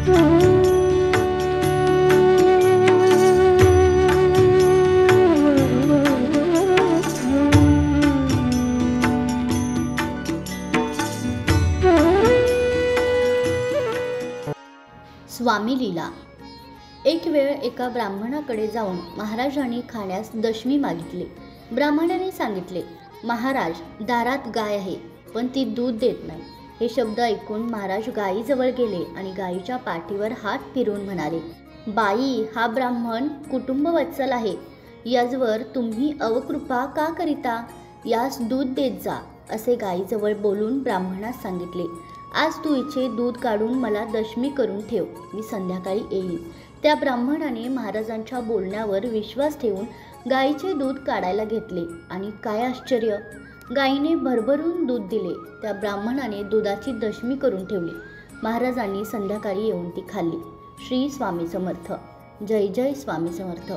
स्वामी लीला। एक वेळ एका ब्राह्मणाकडे जाऊन महाराजांनी खाण्यास दशमी मागितली। ब्राह्मणाने सांगितले, महाराज, दारात गाय आहे, पण ती दूध देत नाही। हे शब्द ऐकून महाराज गायीजवळ गेले आणि गायीच्या पाठीवर हात फिरवून म्हणाले, बाई, हा ब्राह्मण कुटुंबवत्सल आहे, याचवर तुम्ही अवकृपा का करिता? यास दूध देत जा, असे गायीजवळ बोलून ब्राह्मणास सांगितले। आज तू हिचे दूध काढून मला दशमी करून ठेव, मी संध्याकाळी येईल। त्या ब्राह्मणाने महाराजांच्या बोलण्यावर विश्वास ठेवून गायीचे दूध काढायला घेतले आणि काय आश्चर्य, गायीने भरभरून दूध दिले। त्या ब्राह्मणाने दुधाची दशमी करून ठेवली। महाराजांनी संध्याकाळी येऊन ती खाल्ली। श्री स्वामी समर्थ। जय जय स्वामी समर्थ।